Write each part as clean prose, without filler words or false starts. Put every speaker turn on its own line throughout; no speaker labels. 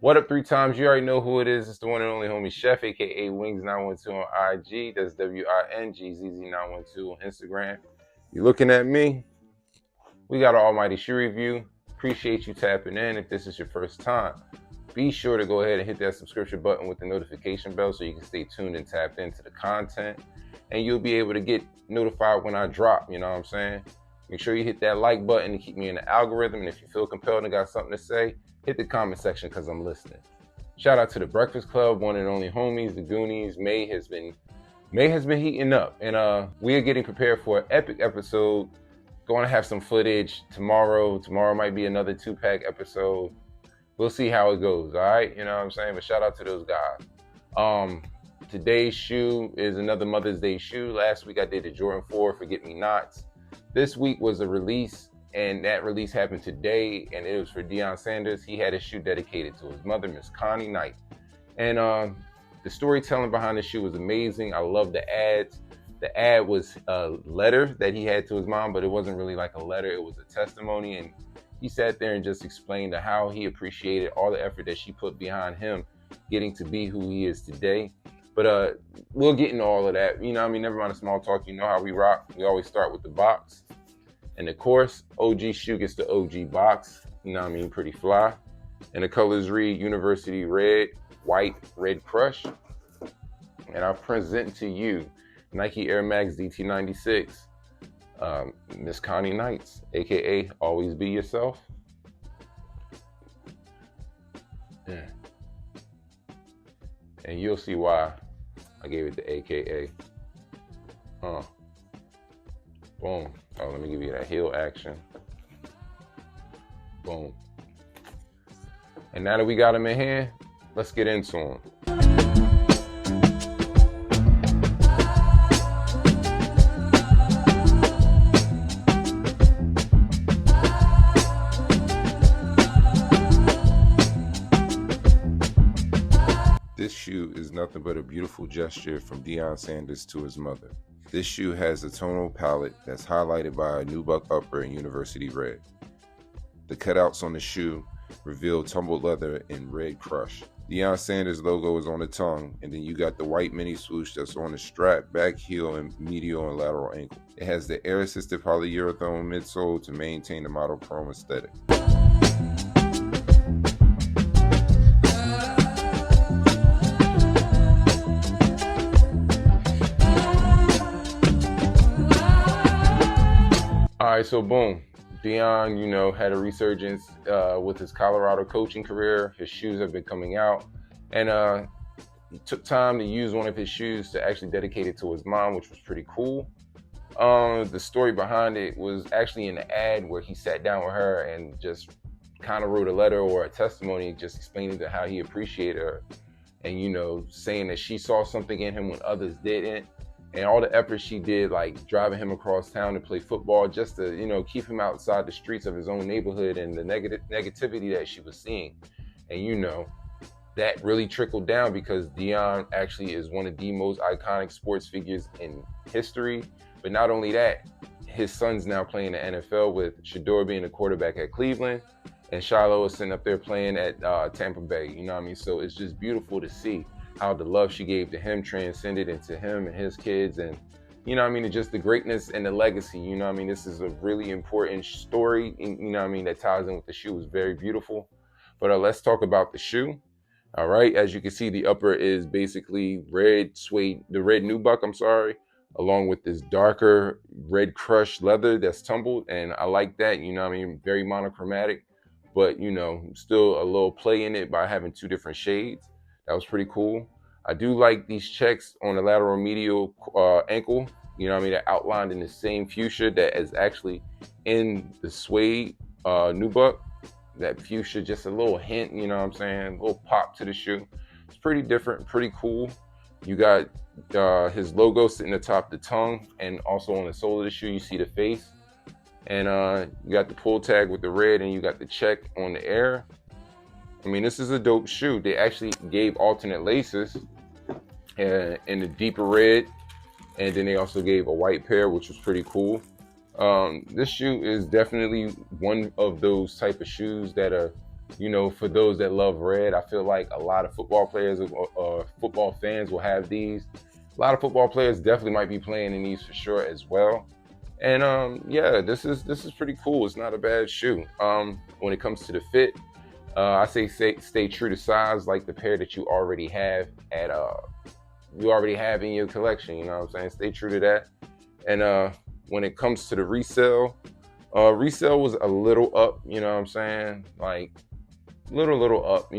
What up, three times? You already know who it is. It's the one and only homie Chef, aka Wings912 on IG. That's WINGZZ912 on Instagram. You looking at me? We got an almighty shoe review. Appreciate you tapping in. If this is your first time, be sure to go ahead and hit that subscription button with the notification bell so you can stay tuned and tapped into the content. And you'll be able to get notified when I drop, you know what I'm saying? Make sure you hit that like button to keep me in the algorithm. And if you feel compelled and got something to say, hit the comment section because I'm listening. Shout out to the Breakfast Club, one and only homies, the Goonies. May has been heating up, and we are getting prepared for an epic episode. Going to have some footage tomorrow. Tomorrow might be another 2-pack episode. We'll see how it goes, all right? You know what I'm saying? But shout out to those guys. Today's shoe is another Mother's Day shoe. Last week I did the Jordan 4 Forget Me Nots. This week was a release, and that release happened today, and it was for Deion Sanders. He had a shoe dedicated to his mother, Miss Connie Knight. And the storytelling behind the shoe was amazing. I love the ads. The ad was a letter that he had to his mom, but it wasn't really like a letter. It was a testimony, and he sat there and just explained how he appreciated all the effort that she put behind him getting to be who he is today. But we'll get into all of that. You know what I mean? Never mind the small talk. You know how we rock. We always start with the box. And of course, OG shoe gets the OG box. You know what I mean? Pretty fly. And the colors read University Red, White, Red Crush. And I present to you Nike Air Max DT96, Miss Connie Knights, aka Always Be Yourself. Yeah. And you'll see why I gave it the AKA. Boom. Oh, let me give you that heel action. Boom. And now that we got him in here, let's get into him. This shoe is nothing but a beautiful gesture from Deion Sanders to his mother. This shoe has a tonal palette that's highlighted by a nubuck upper in University Red. The cutouts on the shoe reveal tumbled leather in Red Crush. Deion Sanders logo is on the tongue, and then you got the white mini swoosh that's on the strap, back heel, and medial and lateral ankle. It has the air-assisted polyurethane midsole to maintain the model chrome aesthetic. All right, so boom. Deion, had a resurgence with his Colorado coaching career. His shoes have been coming out. And he took time to use one of his shoes to actually dedicate it to his mom, which was pretty cool. The story behind it was actually in the ad where he sat down with her and just kind of wrote a letter or a testimony just explaining to how he appreciated her. And, saying that she saw something in him when others didn't. And all the effort she did, like driving him across town to play football, just to, keep him outside the streets of his own neighborhood and the negativity that she was seeing. And, that really trickled down because Deion actually is one of the most iconic sports figures in history. But not only that, his son's now playing the NFL with Shador being the quarterback at Cleveland and Shiloh is sitting up there playing at Tampa Bay. You know what I mean? So it's just beautiful to see how the love she gave to him transcended into him and his kids, and just the greatness and the legacy. This is a really important story, that ties in with the shoe. Is very beautiful. But let's talk about the shoe. All right, as you can see, the upper is basically red suede, the red nubuck, along with this darker red crush leather that's tumbled, and I like that. Very monochromatic, but still a little play in it by having two different shades. That was pretty cool. I do like these checks on the lateral medial ankle, that outlined in the same fuchsia that is actually in the suede nubuck. That fuchsia, just a little hint, a little pop to the shoe. It's pretty different, pretty cool. You got his logo sitting atop the tongue, and also on the sole of the shoe, you see the face. And you got the pull tag with the red, and you got the check on the air. This is a dope shoe. They actually gave alternate laces in the deeper red, and then they also gave a white pair, which was pretty cool. This shoe is definitely one of those type of shoes that are For those that love red, I feel like a lot of football players or football fans will have these. A lot of football players definitely might be playing in these for sure as well. And yeah, this is pretty cool. It's not a bad shoe. When it comes to the fit, I say stay true to size, like the pair that you already have in your collection. You know what I'm saying? Stay true to that. And when it comes to the resale was a little up. You know what I'm saying? Like little up.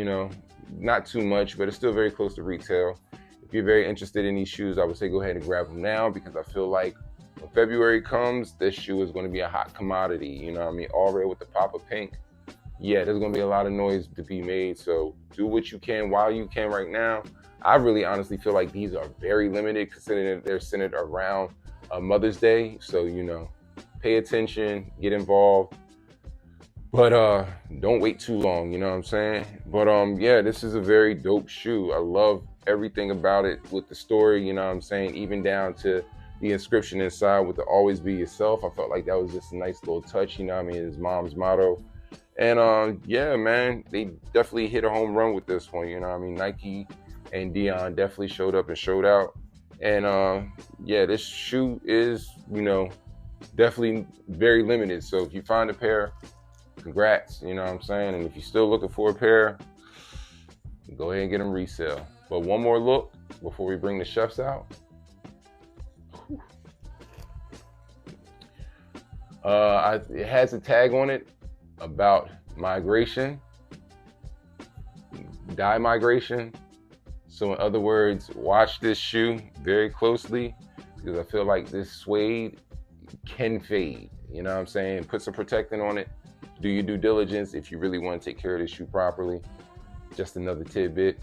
Not too much, but it's still very close to retail. If you're very interested in these shoes, I would say go ahead and grab them now, because I feel like when February comes, this shoe is going to be a hot commodity. You know what I mean? All red with the pop of pink. Yeah, there's going to be a lot of noise to be made. So do what you can while you can right now. I really honestly feel like these are very limited, considering that they're centered around Mother's Day. So, pay attention, get involved. But don't wait too long, you know what I'm saying? But yeah, this is a very dope shoe. I love everything about it with the story, you know what I'm saying? Even down to the inscription inside with the always be yourself. I felt like that was just a nice little touch, you know what I mean? His mom's motto. And yeah, man, they definitely hit a home run with this one, you know what I mean? Nike and Deion definitely showed up and showed out. And yeah, this shoe is, definitely very limited. So if you find a pair, congrats, you know what I'm saying? And if you're still looking for a pair, go ahead and get them resale. But one more look before we bring the chefs out. It has a tag on it about migration, dye migration. So in other words, watch this shoe very closely, because I feel like this suede can fade. You know what I'm saying? Put some protectant on it. Do your due diligence if you really want to take care of this shoe properly. Just another tidbit.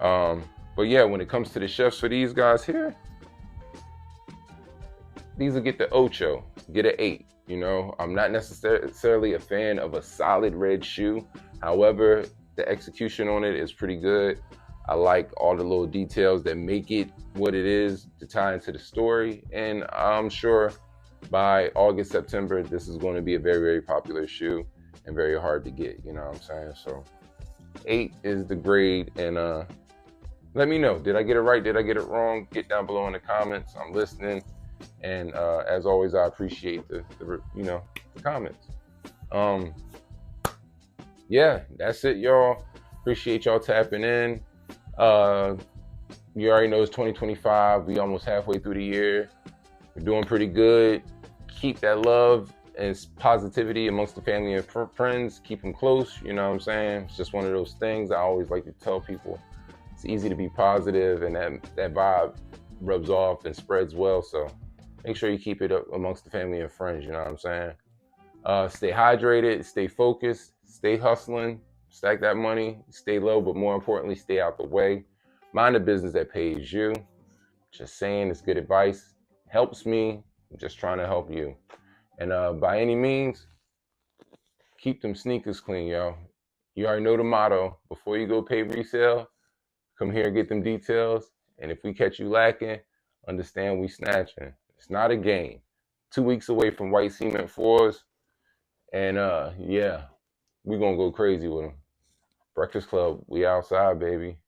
But yeah, when it comes to the chefs for these guys here, these will get the ocho, get an 8. I'm not necessarily a fan of a solid red shoe. However, the execution on it is pretty good. I like all the little details that make it what it is to tie into the story. And I'm sure by August, September, this is going to be a very, very popular shoe and very hard to get, you know what I'm saying? So 8 is the grade. And let me know, did I get it right? Did I get it wrong? Get down below in the comments. I'm listening. And as always, I appreciate the comments. Yeah, that's it, y'all. Appreciate y'all tapping in. You already know it's 2025. We almost halfway through the year. We're doing pretty good. Keep that love and positivity amongst the family and friends. Keep them close. You know what I'm saying? It's just one of those things I always like to tell people. It's easy to be positive, and that vibe rubs off and spreads well. So make sure you keep it up amongst the family and friends. You know what I'm saying? Stay hydrated, stay focused, stay hustling, stack that money, stay low, but more importantly, stay out the way. Mind the business that pays you. Just saying, it's good advice. Helps me. I'm just trying to help you. And by any means, keep them sneakers clean, yo. You already know the motto. Before you go pay resale, come here and get them details. And if we catch you lacking, understand we snatching. It's not a game. 2 weeks away from white cement 4s. And yeah, we're going to go crazy with them. Breakfast Club, we outside, baby.